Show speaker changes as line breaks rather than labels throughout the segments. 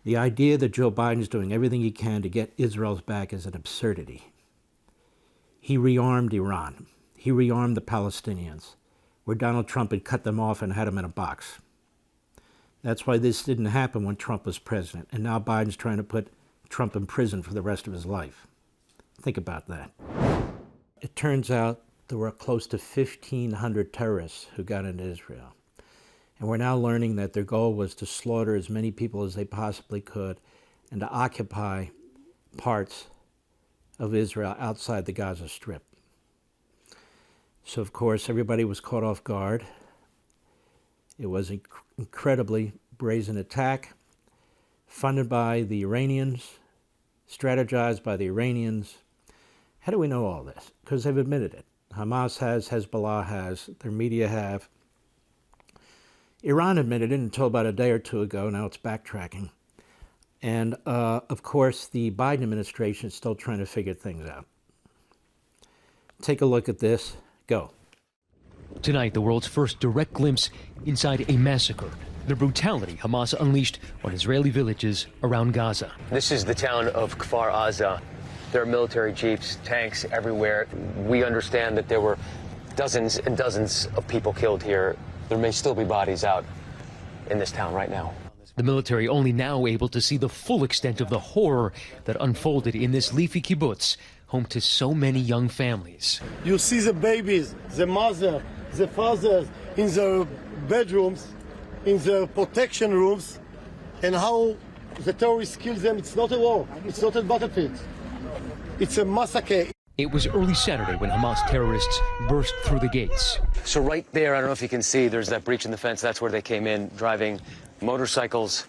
The idea that Joe Biden is doing everything he can to get Israel's back is an absurdity. He rearmed Iran. He rearmed the Palestinians, where Donald Trump had cut them off and had them in a box. That's why this didn't happen when Trump was president, and now Biden's trying to put Trump in prison for the rest of his life. Think about that. It turns out there were close to 1,500 terrorists who got into Israel. And we're now learning that their goal was to slaughter as many people as they possibly could and to occupy parts of Israel outside the Gaza Strip. So, of course, everybody was caught off guard. It was an incredibly brazen attack, funded by the Iranians, strategized by the Iranians. How do we know all this? Because they've admitted it. Hamas has, Hezbollah has, their media have. Iran admitted it until about a day or two ago. Now it's backtracking. And, of course, the Biden administration is still trying to figure things out. Take a look at this. Go.
Tonight, the world's first direct glimpse inside a massacre. The brutality Hamas unleashed on Israeli villages around Gaza.
This is the town of Kfar Aza. There are military jeeps, tanks everywhere. We understand that there were dozens and dozens of people killed here. There may still be bodies out in this town right now.
The military only now able to see the full extent of the horror that unfolded in this leafy kibbutz, home to so many young families.
You see the babies, the mother, the fathers in the bedrooms, in the protection rooms, and how the terrorists kill them. It's not a war. It's not a battlefield. It's a massacre.
It was early Saturday when Hamas terrorists burst through the gates.
So right there, I don't know if you can see, there's that breach in the fence. That's where they came in, driving motorcycles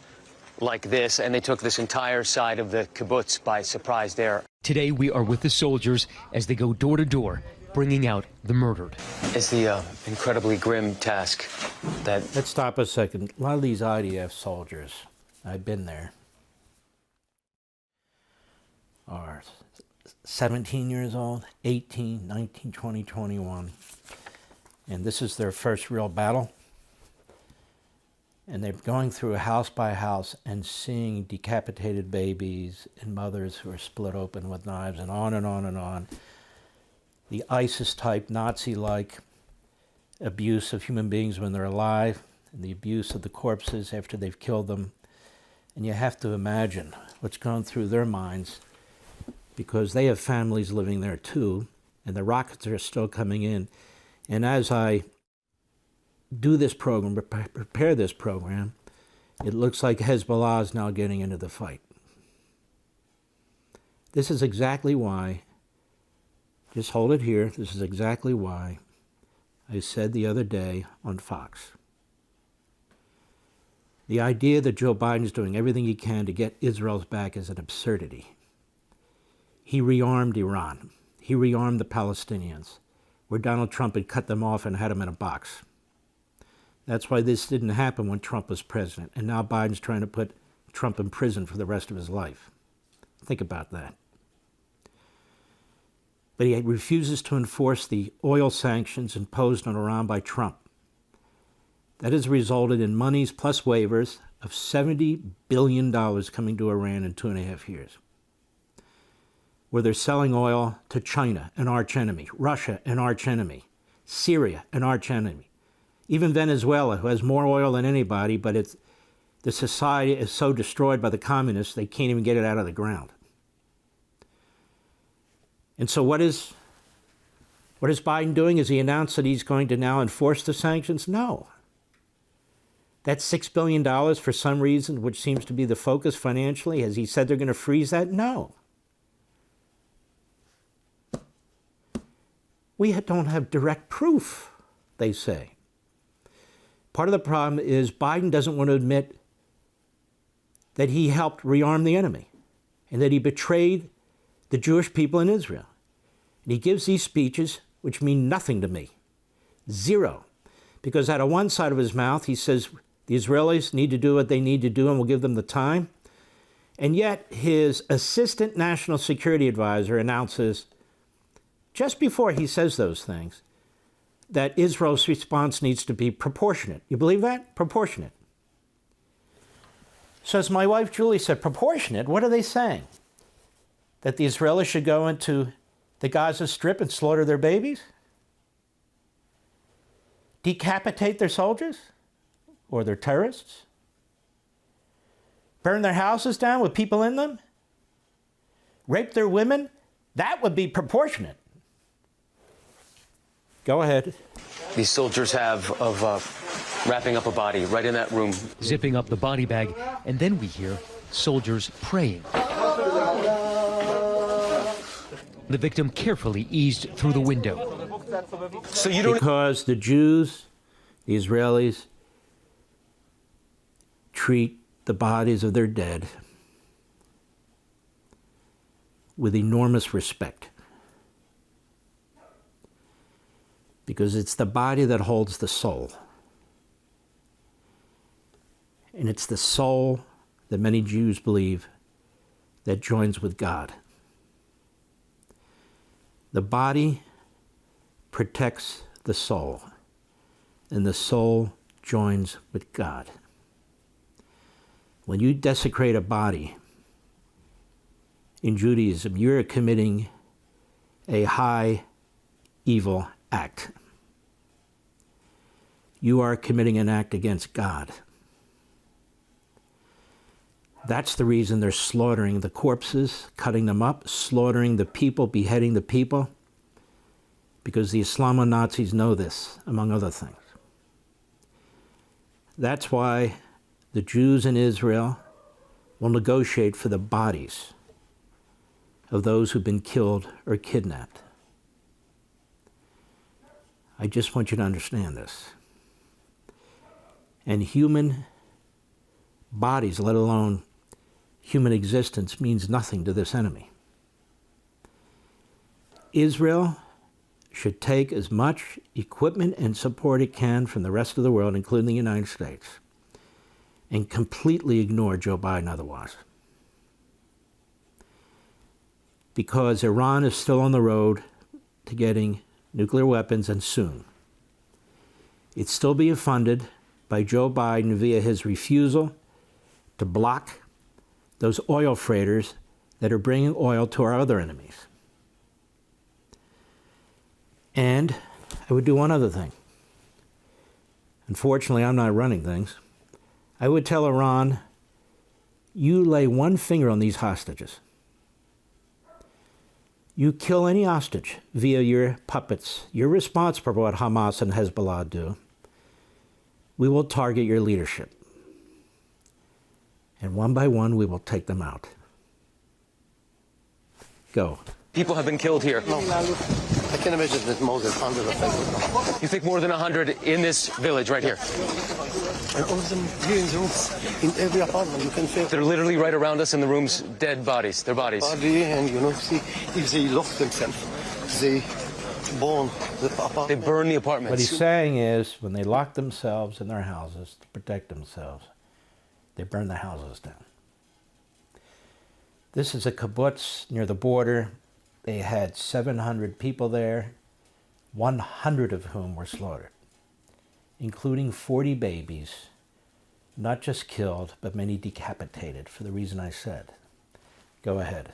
like this, and they took this entire side of the kibbutz by surprise there.
Today, we are with the soldiers as they go door to door, bringing out the murdered.
It's the incredibly grim task that...
Let's stop a second. A lot of these IDF soldiers, I've been there, are 17 years old, 18, 19, 20, 21. And this is their first real battle. And they're going through house by house and seeing decapitated babies and mothers who are split open with knives and on and on and on. The ISIS-type, Nazi-like abuse of human beings when they're alive, and the abuse of the corpses after they've killed them. And you have to imagine what's going through their minds, because they have families living there too, and the rockets are still coming in. And as I do this program, prepare this program, it looks like Hezbollah is now getting into the fight. This is exactly why, just hold it here, this is exactly why I said the other day on Fox, the idea that Joe Biden is doing everything he can to get Israel's back is an absurdity. He rearmed Iran. He rearmed the Palestinians, where Donald Trump had cut them off and had them in a box. That's why this didn't happen when Trump was president, and now Biden's trying to put Trump in prison for the rest of his life. Think about that. But he refuses to enforce the oil sanctions imposed on Iran by Trump. That has resulted in monies plus waivers of $70 billion coming to Iran in 2.5 years, where they're selling oil to China, an arch enemy, Russia, an arch enemy, Syria, an arch enemy, even Venezuela, who has more oil than anybody, but the society is so destroyed by the communists, they can't even get it out of the ground. And so what is Biden doing? Has he announced that he's going to now enforce the sanctions? No. That's $6 billion for some reason, which seems to be the focus financially. Has he said they're going to freeze that? No. We don't have direct proof, they say. Part of the problem is Biden doesn't want to admit that he helped rearm the enemy and that he betrayed the Jewish people in Israel. And he gives these speeches which mean nothing to me. Zero. Because out of one side of his mouth, he says the Israelis need to do what they need to do and we'll give them the time. And yet his assistant national security advisor announces, just before he says those things, that Israel's response needs to be proportionate. You believe that? Proportionate. So as my wife Julie said, proportionate, what are they saying? That the Israelis should go into the Gaza Strip and slaughter their babies? Decapitate their soldiers? Or their terrorists? Burn their houses down with people in them? Rape their women? That would be proportionate. Go ahead.
These soldiers have of wrapping up a body right in that room.
Zipping up the body bag, and then we hear soldiers praying. The victim carefully eased through the window.
So you don't...
Because the Jews, the Israelis, treat the bodies of their dead with enormous respect. Because it's the body that holds the soul. And it's the soul that many Jews believe that joins with God. The body protects the soul, and the soul joins with God. When you desecrate a body in Judaism, you're committing a high evil act. You are committing an act against God. That's the reason they're slaughtering the corpses, cutting them up, slaughtering the people, beheading the people, because the Islamo-Nazis know this, among other things. That's why the Jews in Israel will negotiate for the bodies of those who've been killed or kidnapped. I just want you to understand this. And human bodies, let alone human existence, means nothing to this enemy. Israel should take as much equipment and support it can from the rest of the world, including the United States, and completely ignore Joe Biden otherwise. Because Iran is still on the road to getting nuclear weapons, and soon. It's still being funded by Joe Biden via his refusal to block those oil freighters that are bringing oil to our other enemies. And I would do one other thing. Unfortunately, I'm not running things. I would tell Iran, you lay one finger on these hostages. You kill any hostage via your puppets. You're responsible for what Hamas and Hezbollah do. We will target your leadership. And one by one, we will take them out. Go.
People have been killed here.
No, I can imagine that more than 100 of them.
You think more than 100 in this village right here?
And all of them here in the rooms, in every apartment, you can feel.
They're literally right around us in the rooms, dead bodies, their bodies.
Body, and see, if they lock themselves, they burn the apartment.
They burn the apartments.
What he's saying is, when they lock themselves in their houses to protect themselves, they burn the houses down. This is a kibbutz near the border. They had 700 people there, 100 of whom were slaughtered, including 40 babies, not just killed, but many decapitated, for the reason I said. Go ahead.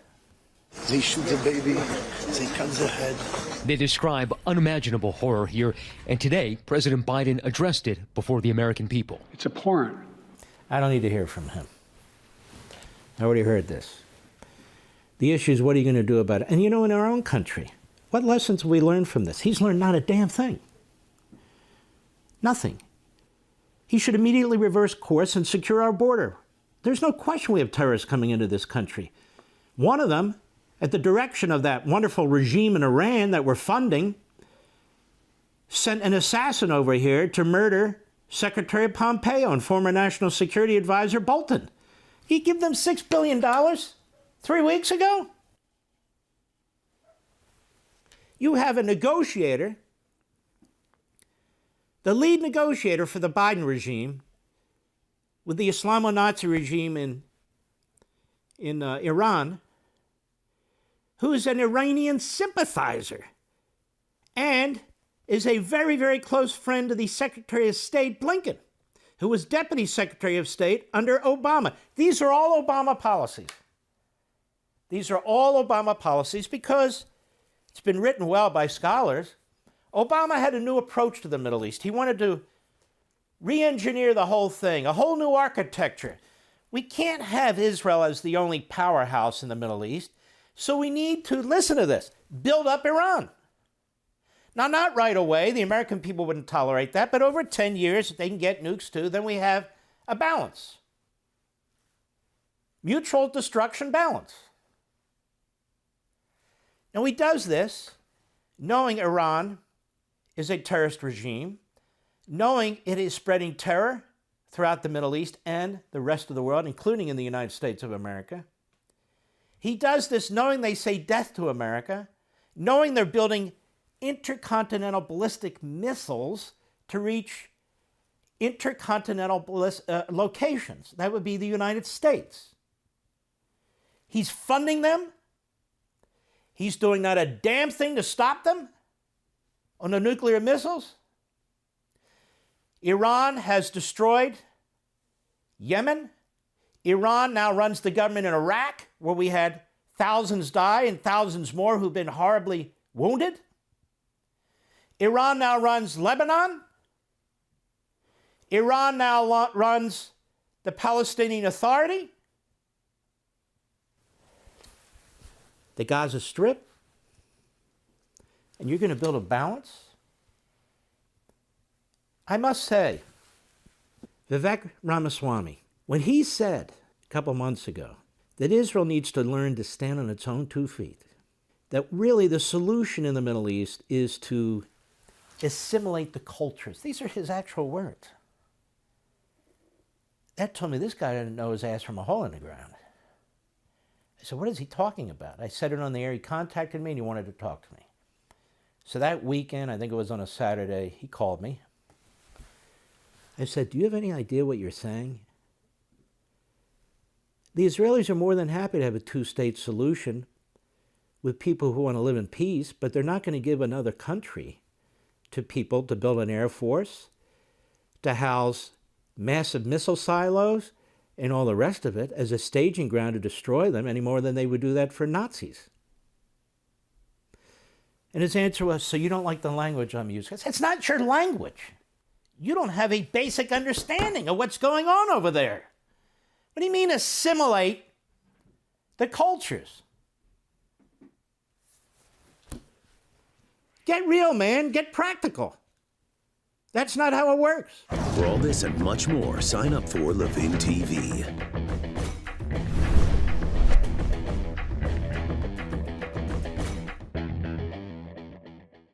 They shoot the baby, they cut the head.
They describe unimaginable horror here, and today, President Biden addressed it before the American people.
It's abhorrent.
I don't need to hear from him. I already heard this. The issue is, what are you going to do about it? And in our own country, what lessons have we learned from this? He's learned not a damn thing. Nothing. He should immediately reverse course and secure our border. There's no question we have terrorists coming into this country. One of them, at the direction of that wonderful regime in Iran that we're funding, sent an assassin over here to murder Secretary Pompeo and former National Security Advisor Bolton. He gave them $6 billion 3 weeks ago? You have a negotiator, the lead negotiator for the Biden regime with the Islamo-Nazi regime in Iran, who is an Iranian sympathizer and is a very, very close friend to the Secretary of State, Blinken. who was Deputy Secretary of State under Obama. These are all Obama policies. These are all Obama policies because it's been written well by scholars. Obama had a new approach to the Middle East. He wanted to re-engineer the whole thing, a whole new architecture. We can't have Israel as the only powerhouse in the Middle East, so we need to, listen to this, build up Iran. Now, not right away. The American people wouldn't tolerate that, but over 10 years, if they can get nukes too, then we have a balance. Mutual destruction balance. Now, he does this knowing Iran is a terrorist regime, knowing it is spreading terror throughout the Middle East and the rest of the world, including in the United States of America. He does this knowing they say death to America, knowing they're building intercontinental ballistic missiles to reach intercontinental locations. That would be the United States. He's funding them. He's doing not a damn thing to stop them on the nuclear missiles. Iran has destroyed Yemen. Iran now runs the government in Iraq, where we had thousands die and thousands more who've been horribly wounded. Iran now runs Lebanon. Iran now runs the Palestinian Authority. The Gaza Strip. And you're going to build a balance? I must say, Vivek Ramaswamy, when he said a couple months ago that Israel needs to learn to stand on its own 2 feet, that really the solution in the Middle East is to assimilate the cultures. These are his actual words. That told me this guy didn't know his ass from a hole in the ground. I said, what is he talking about? I said it on the air. He contacted me and he wanted to talk to me. So that weekend, I think it was on a Saturday, he called me. I said, do you have any idea what you're saying? The Israelis are more than happy to have a 2-state solution with people who want to live in peace, but they're not going to give another country to people to build an air force, to house massive missile silos, and all the rest of it as a staging ground to destroy them any more than they would do that for Nazis. And his answer was, so you don't like the language I'm using? I said, it's not your language. You don't have a basic understanding of what's going on over there. What do you mean assimilate the cultures? Get real, man. Get practical. That's not how it works.
For all this and much more, sign up for LevintTV.